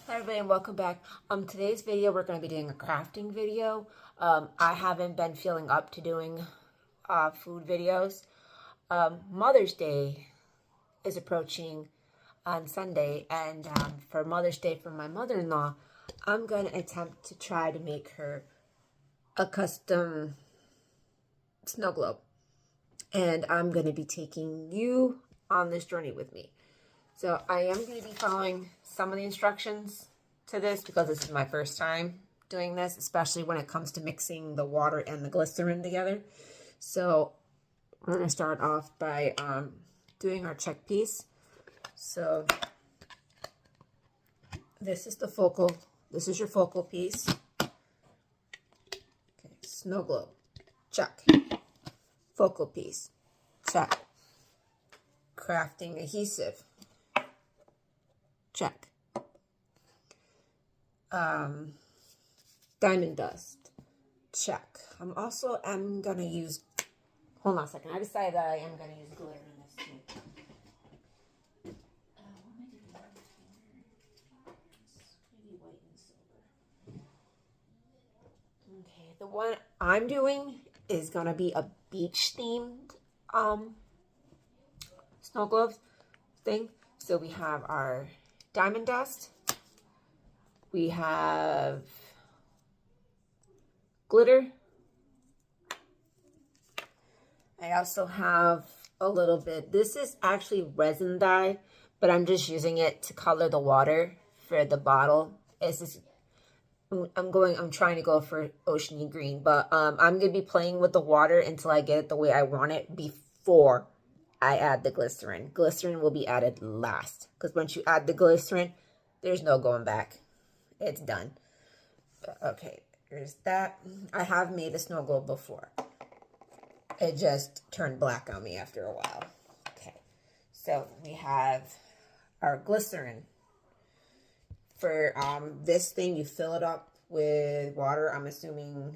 Hi everybody and welcome back. Today's video we're going to be doing a crafting video. I haven't been feeling up to doing food videos. Mother's Day is approaching on Sunday, and for Mother's Day for my mother-in-law, I'm going to attempt to try to make her a custom snow globe. And I'm going to be taking you on this journey with me. So I am going to be following some of the instructions to this because this is my first time doing this, especially when it comes to mixing the water and the glycerin together. So we're going to start off by doing our check piece. So this is your focal piece. Okay, snow globe, check. Focal piece, check. Crafting adhesive, check. Diamond dust, check. I'm gonna use, hold on a second, I decided that I am gonna use glitter in this too. Maybe white and silver. Okay, the one I'm doing is gonna be a beach themed snow globes thing. So we have our diamond dust. We have glitter. I also have a little bit, this is actually resin dye, but I'm just using it to color the water for the bottle. I'm trying to go for oceany green, but I'm going to be playing with the water until I get it the way I want it before I add the glycerin. Glycerin will be added last, because once you add the glycerin, there's no going back. It's done. Okay, here's that. I have made a snow globe before. It just turned black on me after a while. Okay, so we have our glycerin. For this thing, you fill it up with water. I'm assuming,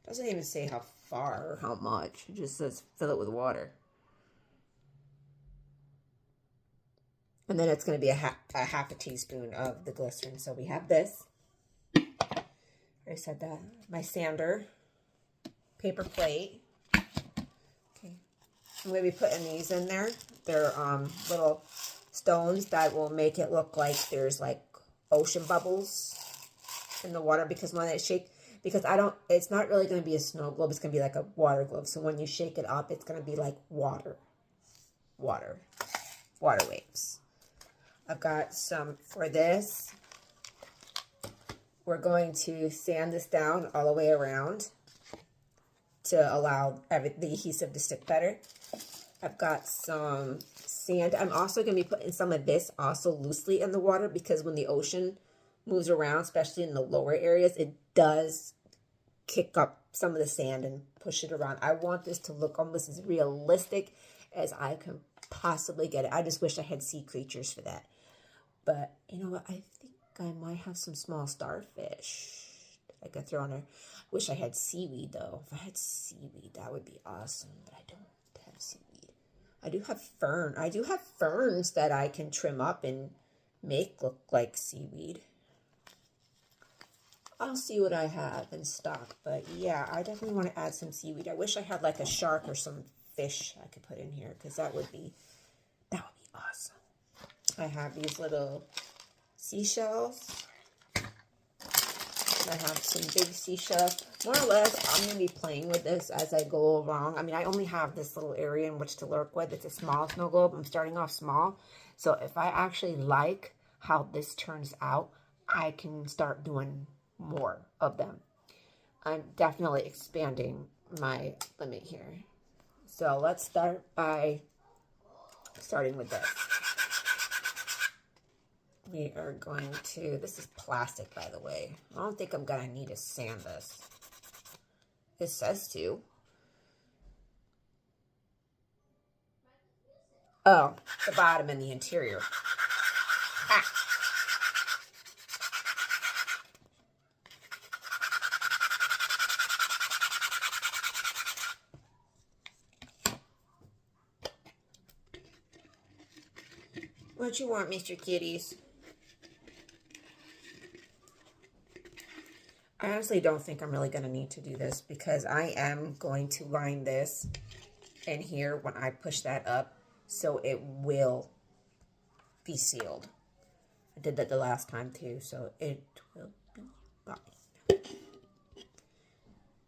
it doesn't even say how far or how much. It just says fill it with water. And then it's going to be a half a teaspoon of the glycerin. So we have this. I said that. My sander, paper plate. Okay, I'm going to be putting these in there. They're little stones that will make it look like there's like ocean bubbles in the water, because when it shake, because it's not really going to be a snow globe, it's going to be like a water globe. So when you shake it up, it's going to be like water waves. I've got some for this. We're going to sand this down all the way around to allow the adhesive to stick better. I've got some sand. I'm also going to be putting some of this also loosely in the water, because when the ocean moves around, especially in the lower areas, it does kick up some of the sand and push it around. I want this to look almost as realistic as I can possibly get it. I just wish I had sea creatures for that. But you know what? I think I might have some small starfish I could throw on there. Wish I had seaweed though. If I had seaweed, that would be awesome. But I don't have seaweed. I do have fern. I do have ferns that I can trim up and make look like seaweed. I'll see what I have in stock. But yeah, I definitely want to add some seaweed. I wish I had like a shark or some fish I could put in here, because that would be awesome. I have these little seashells. I have some big seashells. More or less, I'm going to be playing with this as I go along. I mean, I only have this little area in which to work with. It's a small snow globe. I'm starting off small. So if I actually like how this turns out, I can start doing more of them. I'm definitely expanding my limit here. So let's start by starting with this. We are going to, this is plastic, by the way. I don't think I'm going to need to sand this. It says to. Oh, the bottom and the interior. Ah. What you want, Mr. Kitties? I honestly don't think I'm really going to need to do this because I am going to line this in here when I push that up, so it will be sealed. I did that the last time too, so it will be fine.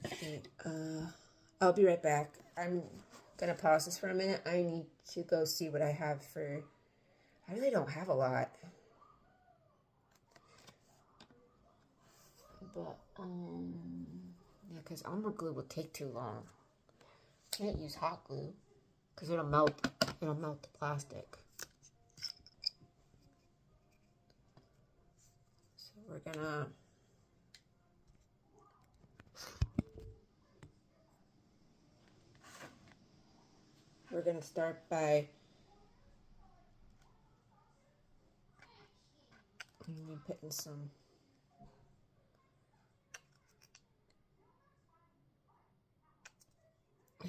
Okay, I'll be right back. I'm going to pause this for a minute. I need to go see what I have for... I really don't have a lot. But, yeah, because Elmer glue will take too long. Can't use hot glue because it'll melt the plastic. So we're gonna start by putting some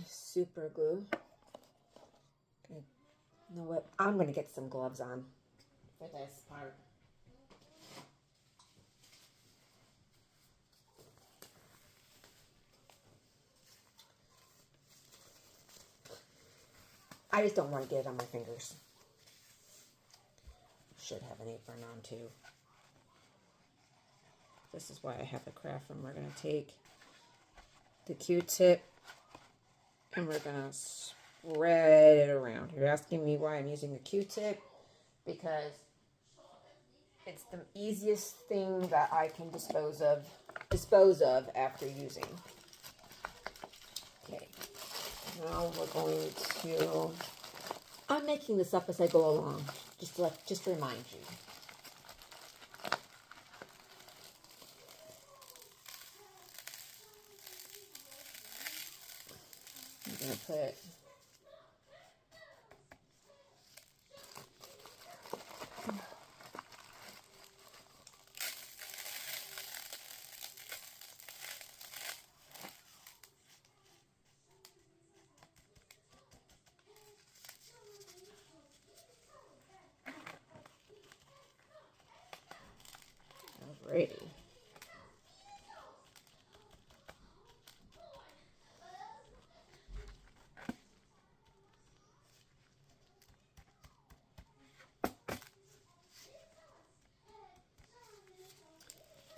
super glue. Okay. You know what? I'm gonna get some gloves on for this part. I just don't want to get it on my fingers. Should have an apron on too. This is why I have the craft room. We're going to take the Q-tip and we're going to spread it around. You're asking me why I'm using the Q-tip? Because it's the easiest thing that I can dispose of after using. Okay. Now we're going to... I'm making this up as I go along, just to remind you. I'm going to put... Alrighty.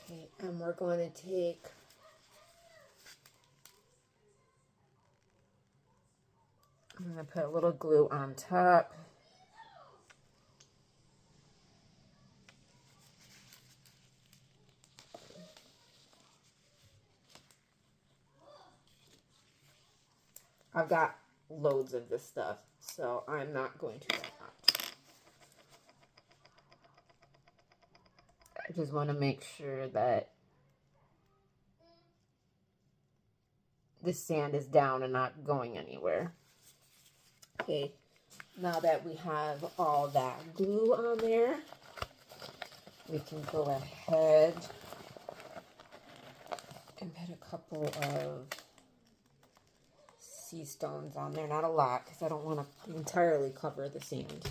Okay, and we're going to take I'm going to put a little glue on top. I've got loads of this stuff, so I'm not going to run out. I just want to make sure that the sand is down and not going anywhere. Okay, now that we have all that glue on there, we can go ahead and put a couple of sea stones on there. Not a lot, because I don't want to entirely cover the sand.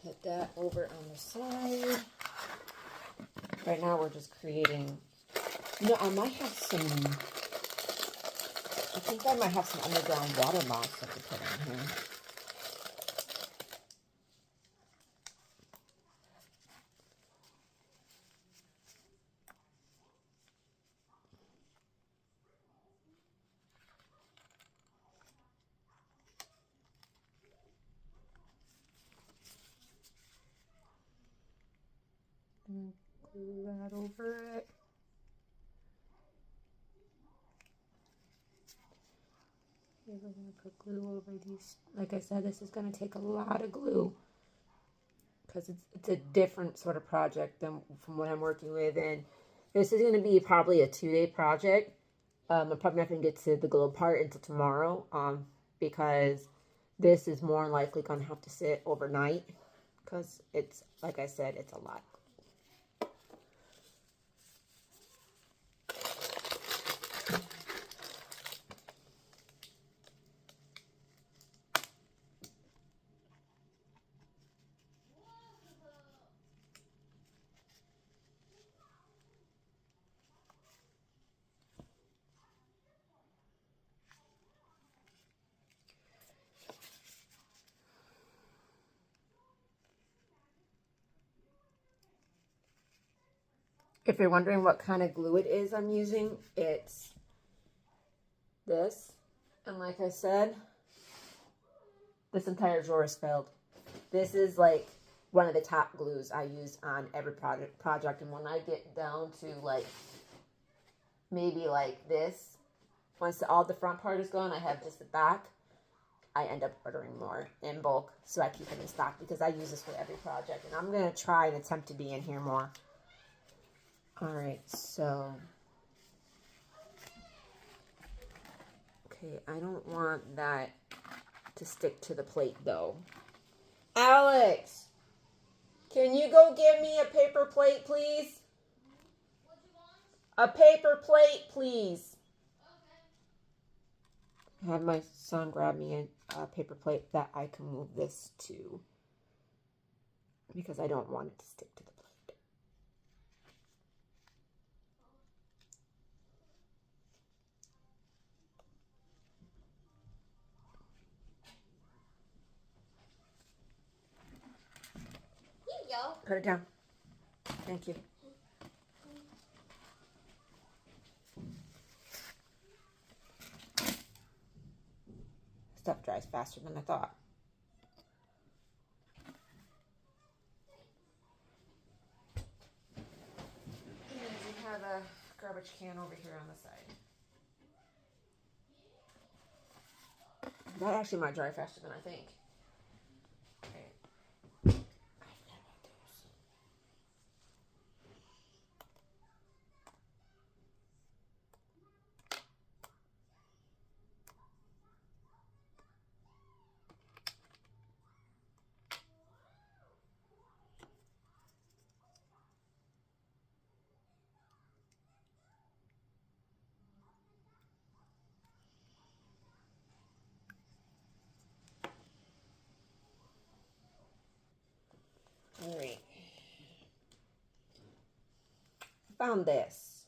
Put that over on the side. Right now we're just creating... You know, I might have some... I think I might have some underground water moss that to put in here. And glue that over it. We're going to put glue over these. Like I said, this is going to take a lot of glue because it's a different sort of project than from what I'm working with. And this is going to be probably a 2-day project. I'm probably not going to get to the glow part until tomorrow because this is more likely going to have to sit overnight because it's, like I said, it's a lot. If you're wondering what kind of glue it is I'm using, it's this. And like I said, this entire drawer is filled. This is like one of the top glues I use on every project. And when I get down to like, maybe like this, once all the front part is gone, I have just the back. I end up ordering more in bulk, so I keep it in stock because I use this for every project. And I'm going to try and attempt to be in here more. Alright, so... Okay, I don't want that to stick to the plate, though. Alex! Can you go get me a paper plate, please? What do you want? A paper plate, please. Okay. Have my son grab me a paper plate that I can move this to. Because I don't want it to stick to the plate. Here you go. Put it down. Thank you. Stuff dries faster than I thought. And we have a garbage can over here on the side. That actually might dry faster than I think. Okay. I forgot about those. All right. Found this.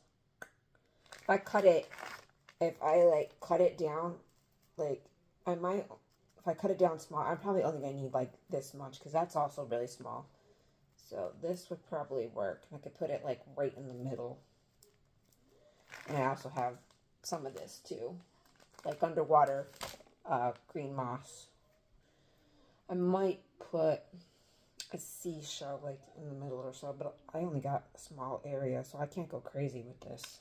If I cut it down, like, if I cut it down small, I'm probably only going to need, like, this much, because that's also really small. So this would probably work. I could put it, like, right in the middle. And I also have some of this, too. Like, underwater green moss. I might put a seashell, like, in the middle or so, but I only got a small area, so I can't go crazy with this.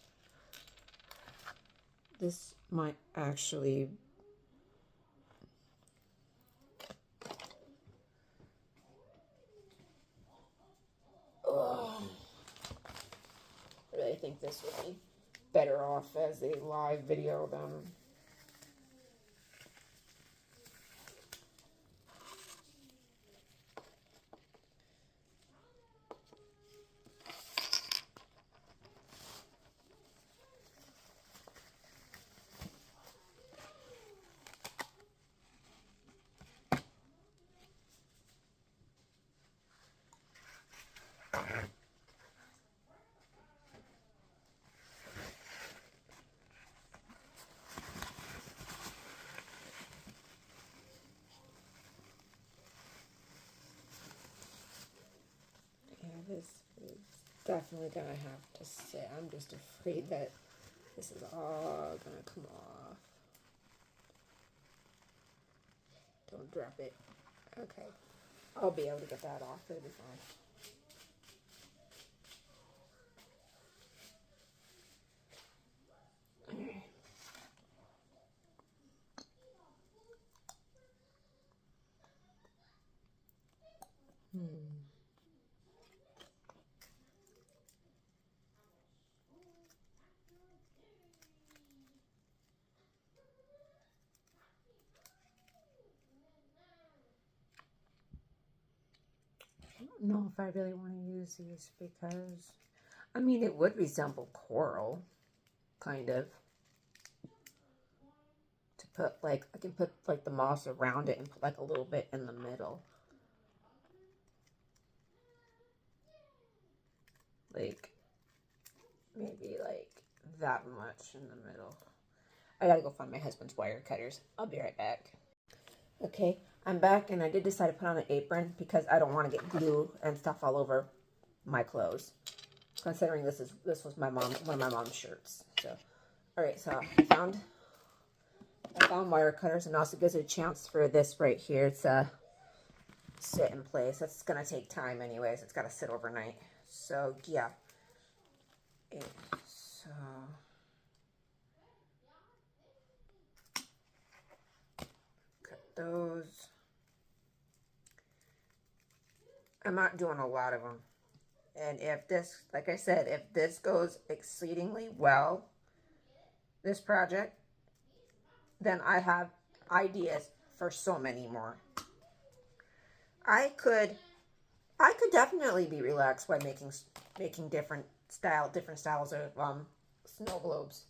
This might actually... I really think this would be better off as a live video than... This is definitely gonna have to sit. I'm just afraid that this is all gonna come off. Don't drop it. Okay. I'll be able to get that off. It'll be fine. Okay. I don't know if I really want to use these because, I mean, it would resemble coral, kind of. To put, like, I can put, like, the moss around it and put, like, a little bit in the middle. Like, maybe, like, that much in the middle. I gotta go find my husband's wire cutters. I'll be right back. Okay, I'm back, and I did decide to put on an apron because I don't want to get glue and stuff all over my clothes. considering this was one of my mom's shirts. So, all right, so I found wire cutters, and also gives it a chance for this right here to sit in place. That's gonna take time anyways. It's gotta sit overnight. So yeah. So cut those. I'm not doing a lot of them. And if this, like I said, if this goes exceedingly well, this project, then I have ideas for so many more. I could definitely be relaxed by making different styles of snow globes.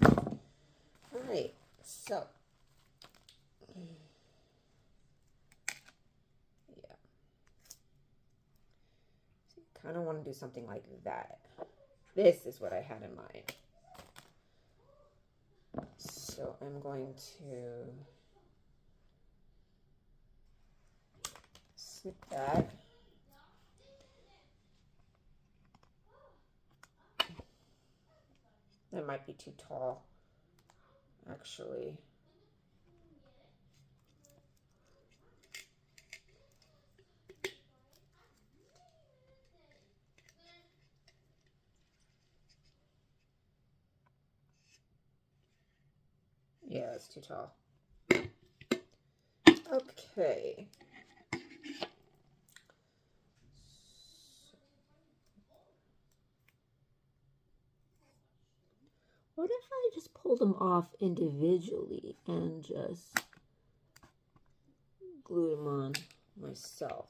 All right, so yeah, kind of want to do something like that. This is what I had in mind. So I'm going to snip that. That might be too tall, actually. Yeah, it's too tall. Okay. What if I just pull them off individually and just glue them on myself?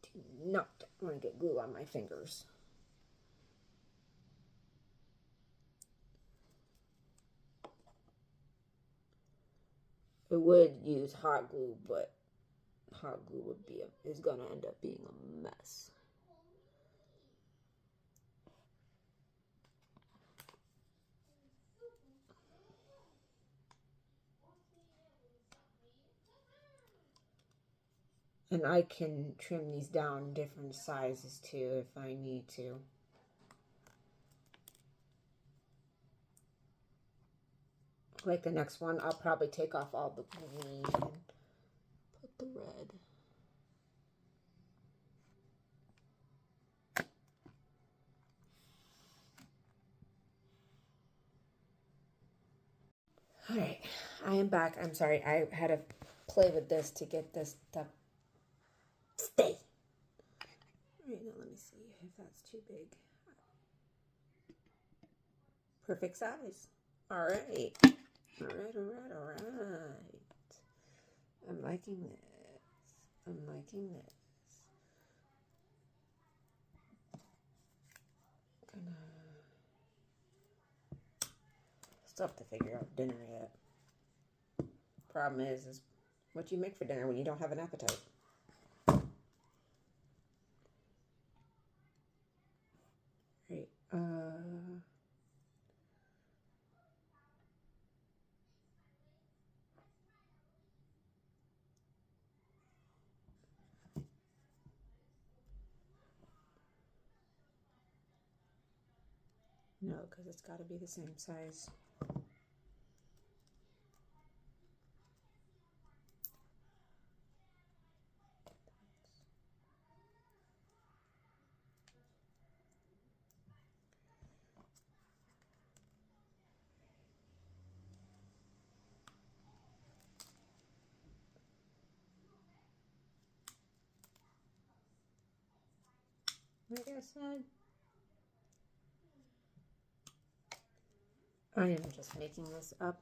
Do not want to get glue on my fingers. I would use hot glue, but hot glue is gonna end up being a mess. And I can trim these down different sizes too if I need to. Like the next one, I'll probably take off all the green and put the red. All right, I am back. I'm sorry, I had to play with this to get this to stay. All right, now let me see if that's too big. Perfect size. All right. All right, all right, all right. I'm liking this. I'm liking this. Gonna still have to figure out dinner yet. Problem is what you make for dinner when you don't have an appetite. Right. No, because it's got to be the same size. Like I said, I am just making this up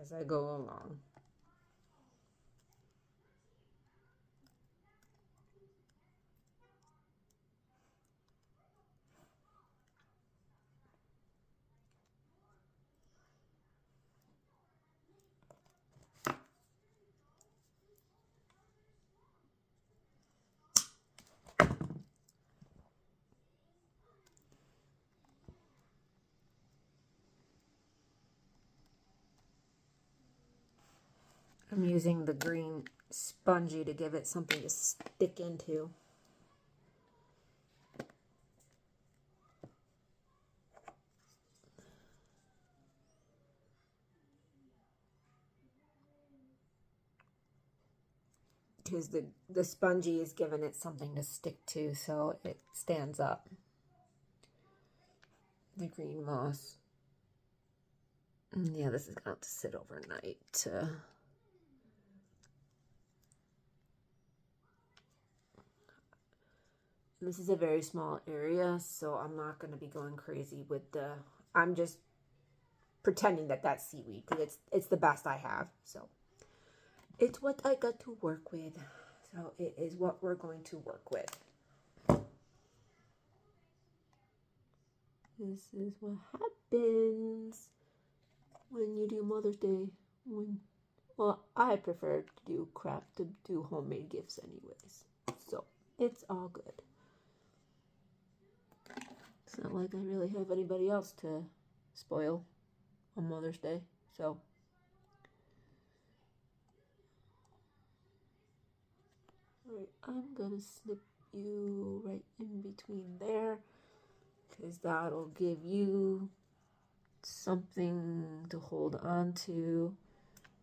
as I go along. I'm using the green spongy to give it something to stick into. Because the spongy is giving it something to stick to so it stands up. The green moss. Yeah, this is going to have to sit overnight. This is a very small area, so I'm not going to be going crazy with the... I'm just pretending that that's seaweed because it's the best I have. So it's what I got to work with. So it is what we're going to work with. This is what happens when you do Mother's Day. Well, I prefer to do homemade gifts anyways. So it's all good. It's not like I really have anybody else to spoil on Mother's Day. So alright, I'm gonna snip you right in between there because that'll give you something to hold on to.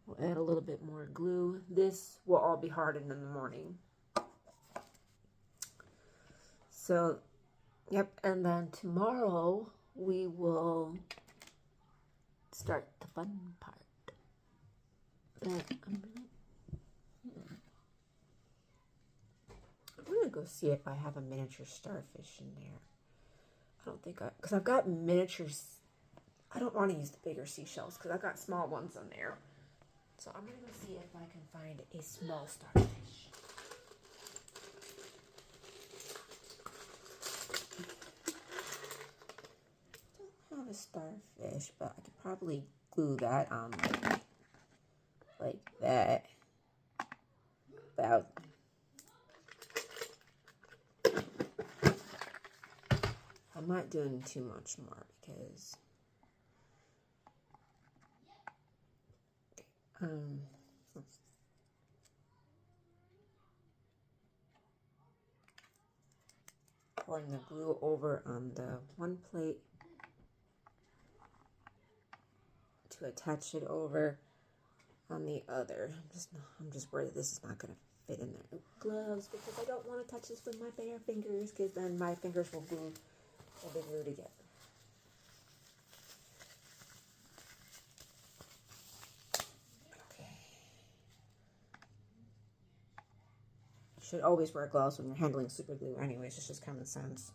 We'll add a little bit more glue. This will all be hardened in the morning. So, yep, and then tomorrow we will start the fun part. I'm gonna go see if I have a miniature starfish in there. I don't think because I've got miniatures. I don't want to use the bigger seashells because I've got small ones on there. So I'm gonna go see if I can find a small starfish. I don't have a starfish, but I could probably glue that on like that. About I'm not doing too much more because pouring the glue over on the one plate to attach it over on the other. I'm just worried this is not going to fit in there. Gloves, because I don't want to touch this with my bare fingers, because then my fingers will be glued together. Okay. You should always wear gloves when you're handling super glue anyways. It's just common sense.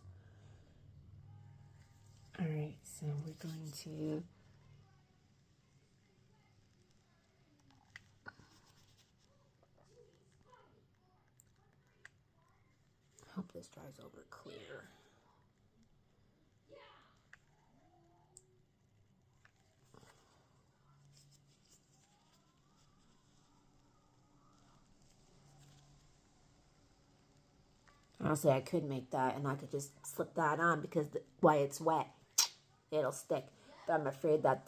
Alright, so we're going to hope this dries over clear. Honestly, I could make that and I could just slip that on because why it's wet, it'll stick. But I'm afraid that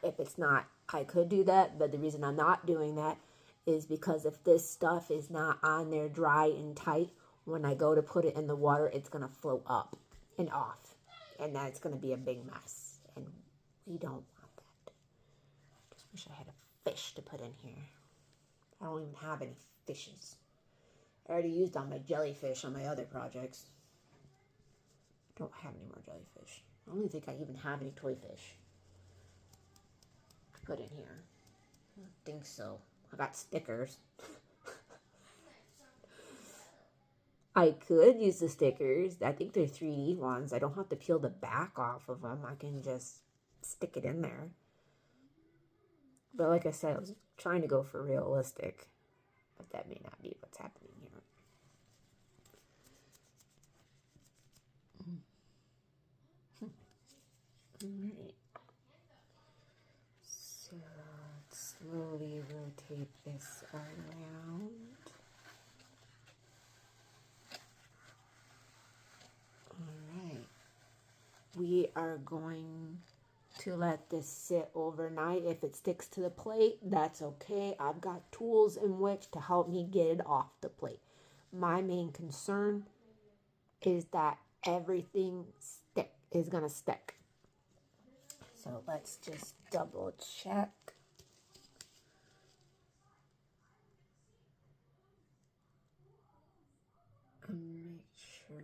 if it's not, I could do that. But the reason I'm not doing that is because if this stuff is not on there dry and tight, when I go to put it in the water, it's going to float up and off. And that's going to be a big mess. And we don't want that. Just wish I had a fish to put in here. I don't even have any fishes. I already used all my jellyfish on my other projects. I don't have any more jellyfish. I don't even think I even have any toy fish to put in here. I don't think so. I got stickers. I could use the stickers. I think they're 3D ones. I don't have to peel the back off of them. I can just stick it in there. But like I said, I was trying to go for realistic. But that may not be what's happening here. Alright. So let's slowly rotate this around. Alright. We are going to let this sit overnight. If it sticks to the plate, that's okay. I've got tools in which to help me get it off the plate. My main concern is that everything is gonna stick. So let's just double check. And make sure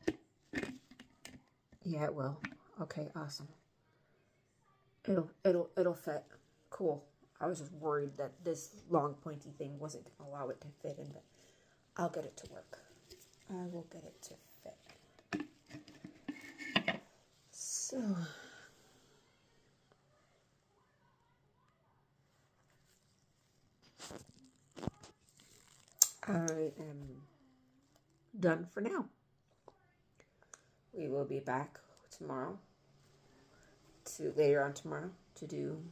that, yeah, it will. Okay, awesome. It'll fit. Cool. I was just worried that this long pointy thing wasn't gonna allow it to fit in, but I'll get it to work. I will get it to fit. So I am done for now. We will be back tomorrow, later on tomorrow, to do